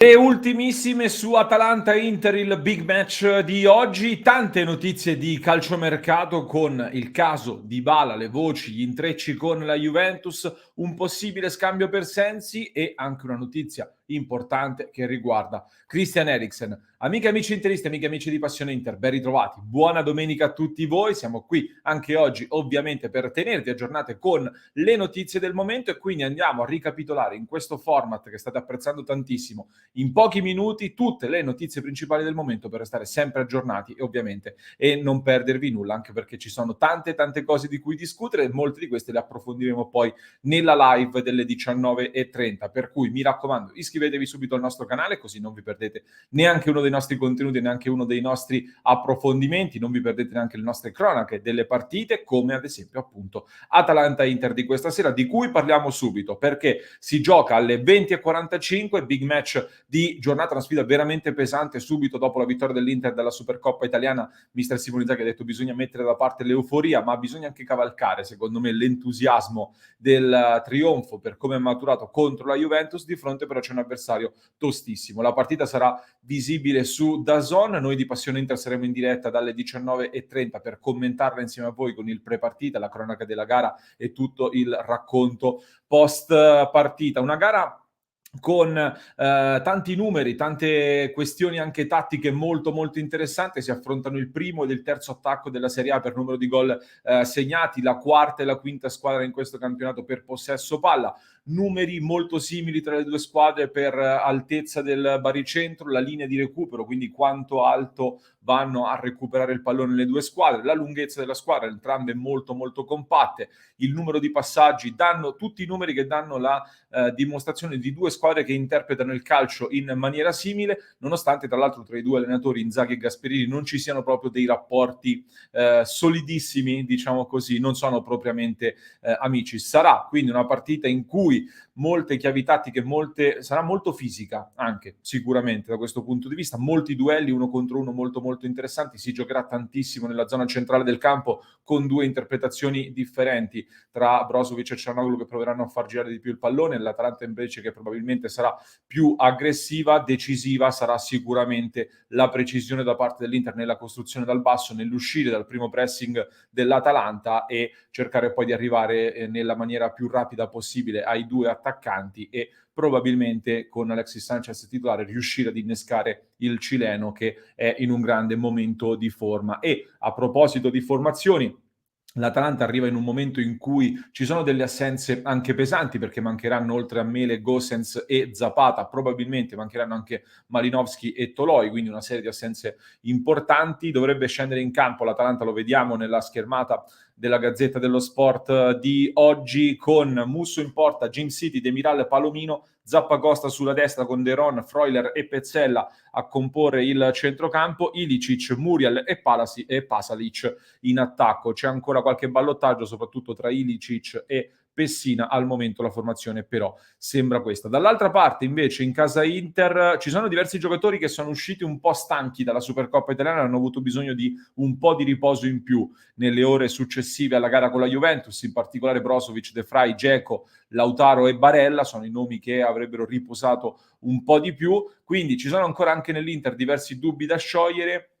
E ultimissime su Atalanta-Inter, il big match di oggi. Tante notizie di calciomercato con il caso Dybala, le voci, gli intrecci con la Juventus, un possibile scambio per Sensi e anche una notizia importante che riguarda Christian Eriksen. Amiche e amici interisti, amiche e amici di Passione Inter, ben ritrovati. Buona domenica a tutti voi. Siamo qui anche oggi ovviamente per tenervi aggiornate con le notizie del momento e quindi andiamo a ricapitolare in questo format che state apprezzando tantissimo in pochi minuti tutte le notizie principali del momento per restare sempre aggiornati e ovviamente e non perdervi nulla, anche perché ci sono tante cose di cui discutere e molte di queste le approfondiremo poi nella live delle 19:30, per cui mi raccomando iscrivetevi subito al nostro canale così non vi perdete neanche uno dei nostri contenuti, neanche uno dei nostri approfondimenti, non vi perdete neanche le nostre cronache delle partite, come ad esempio appunto Atalanta-Inter di questa sera, di cui parliamo subito perché si gioca alle 20:45, big match di giornata, una sfida veramente pesante subito dopo la vittoria dell'Inter della Supercoppa italiana. Mister Simone Inzaghi ha detto bisogna mettere da parte l'euforia, ma bisogna anche cavalcare, secondo me, l'entusiasmo del trionfo per come è maturato contro la Juventus. Di fronte però c'è un avversario tostissimo. La partita sarà visibile su DAZN, noi di Passione Inter saremo in diretta dalle 19:30 per commentarla insieme a voi con il pre-partita, la cronaca della gara e tutto il racconto post partita. Una gara con tanti numeri, tante questioni anche tattiche molto interessanti. Si affrontano il primo ed il terzo attacco della Serie A per numero di gol segnati, la quarta e la quinta squadra in questo campionato per possesso palla, numeri molto simili tra le due squadre per altezza del baricentro, la linea di recupero, quindi quanto alto vanno a recuperare il pallone le due squadre, la lunghezza della squadra, entrambe molto compatte, il numero di passaggi, danno tutti i numeri che danno la dimostrazione di due squadre che interpretano il calcio in maniera simile, nonostante tra l'altro tra i due allenatori Inzaghi e Gasperini non ci siano proprio dei rapporti solidissimi, diciamo così, non sono propriamente amici. Sarà quindi una partita in cui molte chiavi tattiche, sarà molto fisica anche sicuramente da questo punto di vista, molti duelli uno contro uno molto interessanti, si giocherà tantissimo nella zona centrale del campo con due interpretazioni differenti tra Brozovic e Çalhanoğlu che proveranno a far girare di più il pallone, l'Atalanta invece che probabilmente sarà più aggressiva, decisiva sarà sicuramente la precisione da parte dell'Inter nella costruzione dal basso, nell'uscire dal primo pressing dell'Atalanta e cercare poi di arrivare nella maniera più rapida possibile ai due attaccanti e probabilmente con Alexis Sanchez titolare riuscire ad innescare il cileno che è in un grande momento di forma. E a proposito di formazioni, l'Atalanta arriva in un momento in cui ci sono delle assenze anche pesanti perché mancheranno oltre a Mele, Gosens e Zapata, probabilmente mancheranno anche Malinowski e Toloi, quindi una serie di assenze importanti. Dovrebbe scendere in campo l'Atalanta, lo vediamo nella schermata della Gazzetta dello Sport di oggi, con Musso in porta, Jim City, Demiral, Palomino, Zappacosta sulla destra con De Ron, Freuler e Pezzella a comporre il centrocampo, Ilicic, Muriel e Pasalic in attacco. C'è ancora qualche ballottaggio, soprattutto tra Ilicic e Pessina. Al momento la formazione però sembra questa. Dall'altra parte invece in casa Inter ci sono diversi giocatori che sono usciti un po' stanchi dalla Supercoppa italiana, hanno avuto bisogno di un po' di riposo in più nelle ore successive alla gara con la Juventus, in particolare Brozovic, De Vrij, Dzeko, Lautaro e Barella sono i nomi che avrebbero riposato un po' di più, quindi ci sono ancora anche nell'Inter diversi dubbi da sciogliere.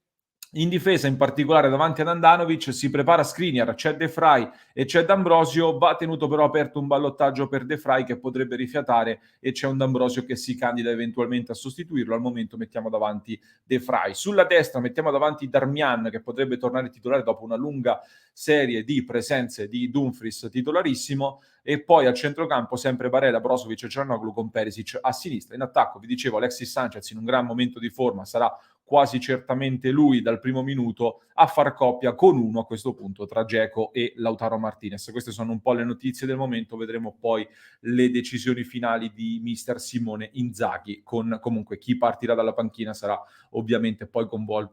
In difesa, in particolare davanti ad Andanovic, si prepara Skriniar, c'è De Vrij e c'è D'Ambrosio, va tenuto però aperto un ballottaggio per De Vrij che potrebbe rifiatare e c'è un D'Ambrosio che si candida eventualmente a sostituirlo. Al momento mettiamo davanti De Vrij. Sulla destra mettiamo davanti Darmian che potrebbe tornare titolare dopo una lunga serie di presenze di Dumfries titolarissimo, e poi al centrocampo sempre Barella, Brozovic e Çalhanoğlu con Perisic a sinistra. In attacco vi dicevo Alexis Sanchez in un gran momento di forma, sarà quasi certamente lui dal primo minuto a far coppia con uno a questo punto tra Dzeko e Lautaro Martinez. Queste sono un po' le notizie del momento, vedremo poi le decisioni finali di mister Simone Inzaghi, con comunque chi partirà dalla panchina sarà ovviamente poi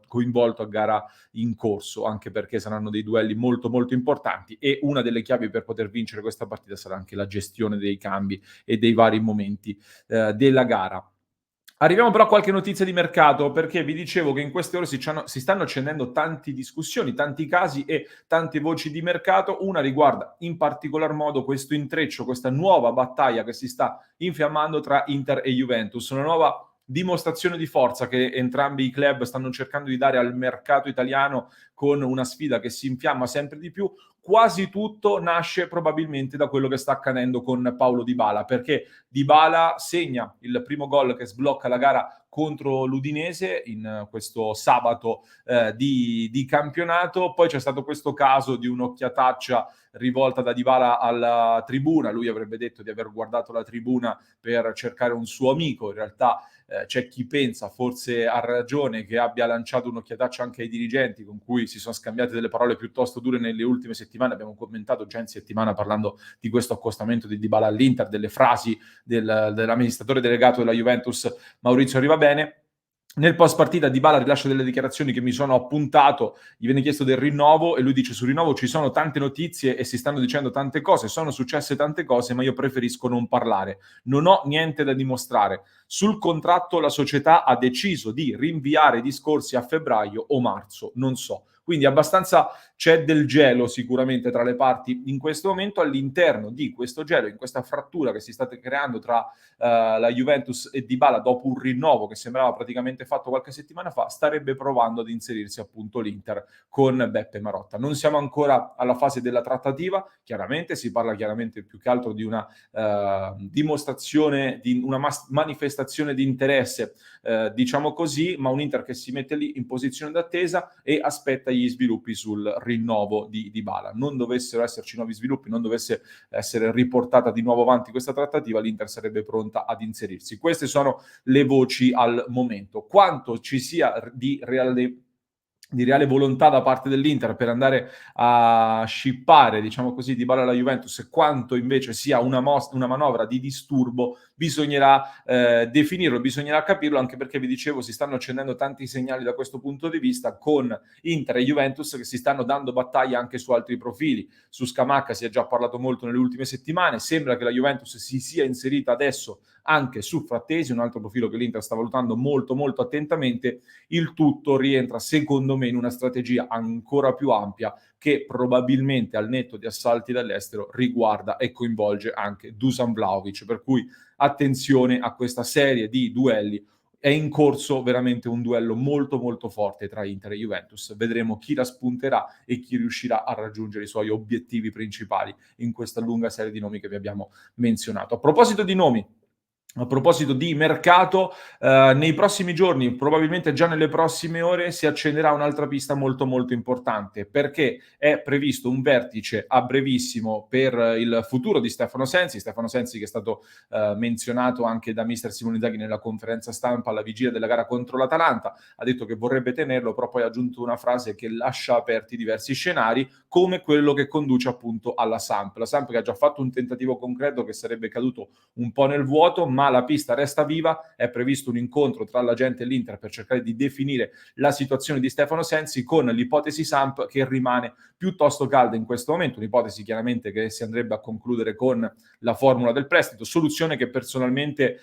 coinvolto a gara in corso, anche perché saranno dei duelli molto importanti e una delle chiavi per poter vincere questa partita sarà anche la gestione dei cambi e dei vari momenti della gara. Arriviamo però a qualche notizia di mercato, perché vi dicevo che in queste ore si stanno accendendo tante discussioni, tanti casi e tante voci di mercato. Una riguarda in particolar modo questo intreccio, questa nuova battaglia che si sta infiammando tra Inter e Juventus, una nuova dimostrazione di forza che entrambi i club stanno cercando di dare al mercato italiano con una sfida che si infiamma sempre di più. Quasi tutto nasce probabilmente da quello che sta accadendo con Paulo Dybala, perché Dybala segna il primo gol che sblocca la gara contro l'Udinese in questo sabato di campionato. Poi c'è stato questo caso di un'occhiataccia rivolta da Dybala alla tribuna. Lui avrebbe detto di aver guardato la tribuna per cercare un suo amico. In realtà c'è chi pensa, forse ha ragione, che abbia lanciato un'occhiataccia anche ai dirigenti con cui si sono scambiate delle parole piuttosto dure nelle ultime settimane. Abbiamo commentato già in settimana parlando di questo accostamento di Dybala all'Inter, delle frasi dell'amministratore delegato della Juventus Maurizio Arrivabene. Nel post partita Dybala rilascia delle dichiarazioni che mi sono appuntato, gli viene chiesto del rinnovo e lui dice: sul rinnovo ci sono tante notizie e si stanno dicendo tante cose, sono successe tante cose, ma io preferisco non parlare, non ho niente da dimostrare. Sul contratto la società ha deciso di rinviare i discorsi a febbraio o marzo, non so. Quindi abbastanza c'è del gelo sicuramente tra le parti in questo momento. All'interno di questo gelo, in questa frattura che si sta creando tra la Juventus e Dybala, dopo un rinnovo che sembrava praticamente fatto qualche settimana fa, starebbe provando ad inserirsi appunto l'Inter con Beppe Marotta. Non siamo ancora alla fase della trattativa, chiaramente si parla chiaramente più che altro di una dimostrazione, di una manifestazione di interesse, diciamo così, ma un Inter che si mette lì in posizione d'attesa e aspetta gli sviluppi sul rinnovo di Dybala. Non dovessero esserci nuovi sviluppi, non dovesse essere riportata di nuovo avanti questa trattativa, l'Inter sarebbe pronta ad inserirsi. Queste sono le voci al momento. Quanto ci sia di reale volontà da parte dell'Inter per andare a scippare, diciamo così, Dybala alla Juventus, e quanto invece sia una manovra di disturbo, bisognerà definirlo, bisognerà capirlo, anche perché vi dicevo si stanno accendendo tanti segnali da questo punto di vista, con Inter e Juventus che si stanno dando battaglia anche su altri profili. Su Scamacca si è già parlato molto nelle ultime settimane, sembra che la Juventus si sia inserita adesso anche su Frattesi, un altro profilo che l'Inter sta valutando molto molto attentamente. Il tutto rientra secondo me in una strategia ancora più ampia che probabilmente, al netto di assalti dall'estero, riguarda e coinvolge anche Dusan Vlahovic, per cui attenzione a questa serie di duelli. È in corso veramente un duello molto molto forte tra Inter e Juventus. Vedremo chi la spunterà e chi riuscirà a raggiungere i suoi obiettivi principali in questa lunga serie di nomi che vi abbiamo menzionato. A proposito di nomi, a proposito di mercato, nei prossimi giorni, probabilmente già nelle prossime ore, si accenderà un'altra pista molto molto importante, perché è previsto un vertice a brevissimo per il futuro di Stefano Sensi che è stato menzionato anche da mister Simone Inzaghi nella conferenza stampa alla vigilia della gara contro l'Atalanta. Ha detto che vorrebbe tenerlo, però poi ha aggiunto una frase che lascia aperti diversi scenari, come quello che conduce appunto alla Samp. La Samp che ha già fatto un tentativo concreto che sarebbe caduto un po' nel vuoto, ma la pista resta viva. È previsto un incontro tra la gente e l'Inter per cercare di definire la situazione di Stefano Sensi, con l'ipotesi Samp che rimane piuttosto calda in questo momento, un'ipotesi chiaramente che si andrebbe a concludere con la formula del prestito, soluzione che personalmente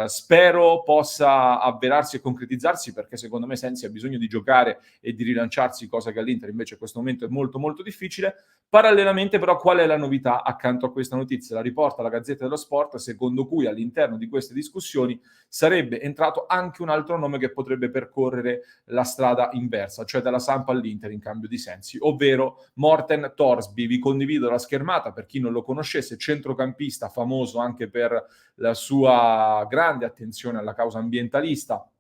spero possa avverarsi e concretizzarsi, perché secondo me Sensi ha bisogno di giocare e di rilanciarsi, cosa che all'Inter invece in questo momento è molto molto difficile. Parallelamente però qual è la novità accanto a questa notizia? La riporta la Gazzetta dello Sport, secondo cui all'interno di queste discussioni sarebbe entrato anche un altro nome che potrebbe percorrere la strada inversa, cioè dalla Samp all'Inter in cambio di Sensi, ovvero Morten Torsby. Vi condivido la schermata per chi non lo conoscesse, centrocampista famoso anche per la sua grande attenzione alla causa ambientalista,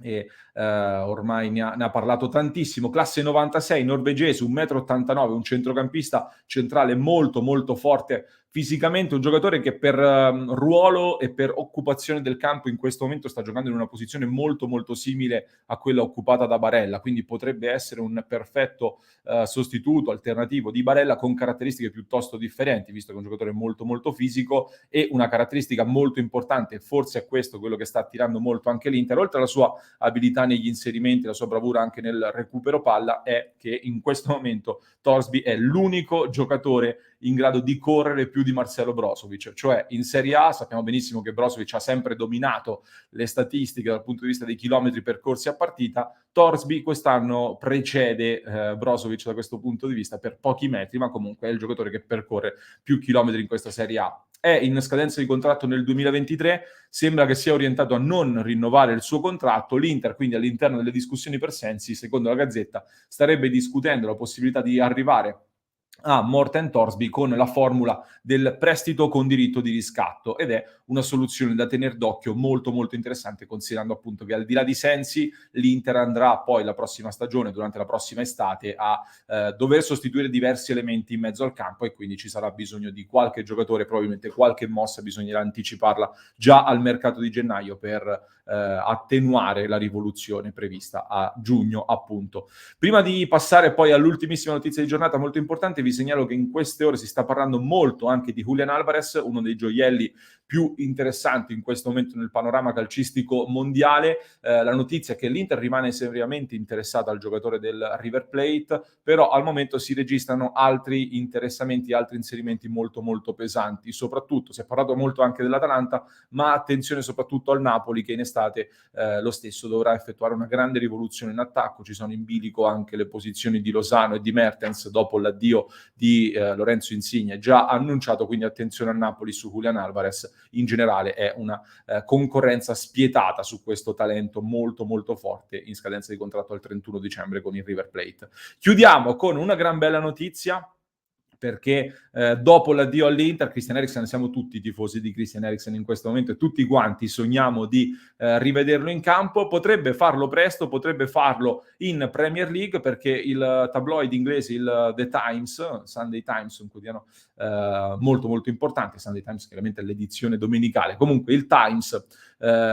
e ormai ne ha parlato tantissimo. Classe 96, norvegese, 1,89 m, un centrocampista centrale molto molto forte fisicamente, un giocatore che per ruolo e per occupazione del campo in questo momento sta giocando in una posizione molto molto simile a quella occupata da Barella, quindi potrebbe essere un perfetto sostituto alternativo di Barella, con caratteristiche piuttosto differenti, visto che è un giocatore molto molto fisico. E una caratteristica molto importante, forse è questo quello che sta attirando molto anche l'Inter, oltre alla sua abilità negli inserimenti, la sua bravura anche nel recupero palla, è che in questo momento Torsby è l'unico giocatore in grado di correre più di Marcelo Brozovic. Cioè in Serie A sappiamo benissimo che Brozovic ha sempre dominato le statistiche dal punto di vista dei chilometri percorsi a partita. Torsby quest'anno precede Brozovic da questo punto di vista per pochi metri, ma comunque è il giocatore che percorre più chilometri in questa Serie A. È in scadenza di contratto nel 2023, sembra che sia orientato a non rinnovare il suo contratto. L'Inter, quindi all'interno delle discussioni per Sensi, secondo la Gazzetta, starebbe discutendo la possibilità di arrivare a Morten Torsby con la formula del prestito con diritto di riscatto, ed è una soluzione da tenere d'occhio molto molto interessante, considerando appunto che al di là di Sensi l'Inter andrà poi la prossima stagione, durante la prossima estate, a dover sostituire diversi elementi in mezzo al campo, e quindi ci sarà bisogno di qualche giocatore, probabilmente qualche mossa bisognerà anticiparla già al mercato di gennaio per attenuare la rivoluzione prevista a giugno, appunto. Prima di passare poi all'ultimissima notizia di giornata molto importante, vi segnalo che in queste ore si sta parlando molto anche di Julian Alvarez, uno dei gioielli più interessanti in questo momento nel panorama calcistico mondiale. La notizia è che l'Inter rimane seriamente interessata al giocatore del River Plate, però al momento si registrano altri interessamenti, altri inserimenti molto molto pesanti. Soprattutto si è parlato molto anche dell'Atalanta, ma attenzione soprattutto al Napoli, che in estate lo stesso dovrà effettuare una grande rivoluzione in attacco. Ci sono in bilico anche le posizioni di Lozano e di Mertens dopo l'addio di Lorenzo Insigne, già annunciato, quindi attenzione a Napoli su Julian Alvarez. In generale è una concorrenza spietata su questo talento molto molto forte, in scadenza di contratto al 31 dicembre con il River Plate. Chiudiamo con una gran bella notizia, perché dopo l'addio all'Inter, Christian Eriksen, siamo tutti tifosi di Christian Eriksen in questo momento e tutti quanti sogniamo di rivederlo in campo. Potrebbe farlo presto, potrebbe farlo in Premier League, perché il tabloid inglese, il The Times, Sunday Times, un quotidiano molto molto importante, Sunday Times chiaramente è l'edizione domenicale, comunque il Times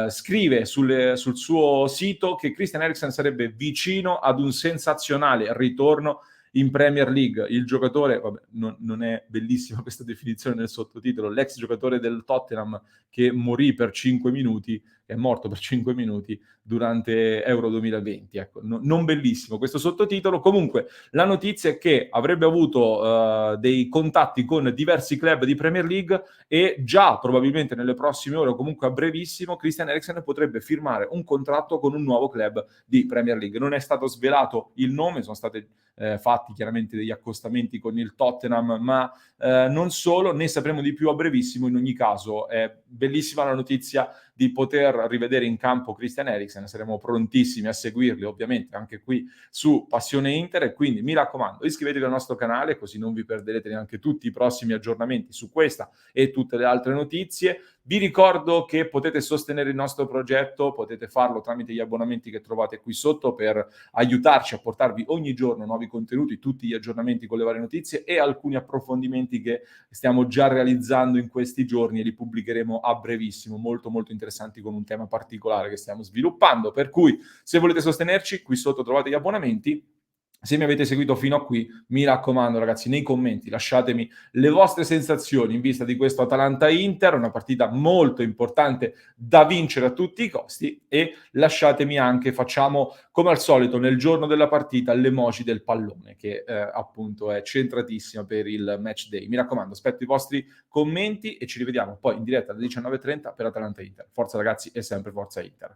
scrive sul suo sito che Christian Eriksen sarebbe vicino ad un sensazionale ritorno in Premier League. Il giocatore, vabbè, non è bellissima questa definizione nel sottotitolo, l'ex giocatore del Tottenham che morì per 5 minuti, è morto per 5 minuti durante Euro 2020. Ecco, non bellissimo questo sottotitolo. Comunque la notizia è che avrebbe avuto dei contatti con diversi club di Premier League, e già probabilmente nelle prossime ore o comunque a brevissimo Christian Eriksen potrebbe firmare un contratto con un nuovo club di Premier League. Non è stato svelato il nome, sono state fatti chiaramente degli accostamenti con il Tottenham, ma non solo, ne sapremo di più a brevissimo. In ogni caso è bellissima la notizia di poter rivedere in campo Christian Eriksen, saremo prontissimi a seguirli ovviamente anche qui su Passione Inter, e quindi mi raccomando iscrivetevi al nostro canale così non vi perderete neanche tutti i prossimi aggiornamenti su questa e tutte le altre notizie. Vi ricordo che potete sostenere il nostro progetto, potete farlo tramite gli abbonamenti che trovate qui sotto per aiutarci a portarvi ogni giorno nuovi contenuti, tutti gli aggiornamenti con le varie notizie e alcuni approfondimenti che stiamo già realizzando in questi giorni e li pubblicheremo a brevissimo, molto molto interessanti, con un tema particolare che stiamo sviluppando. Per cui se volete sostenerci, qui sotto trovate gli abbonamenti. Se mi avete seguito fino a qui, mi raccomando ragazzi, nei commenti lasciatemi le vostre sensazioni in vista di questo Atalanta-Inter, una partita molto importante da vincere a tutti i costi, e lasciatemi anche, facciamo come al solito nel giorno della partita, l'emoji del pallone, che appunto è centratissima per il match day. Mi raccomando, aspetto i vostri commenti e ci rivediamo poi in diretta alle 19:30 per Atalanta-Inter. Forza ragazzi e sempre forza Inter.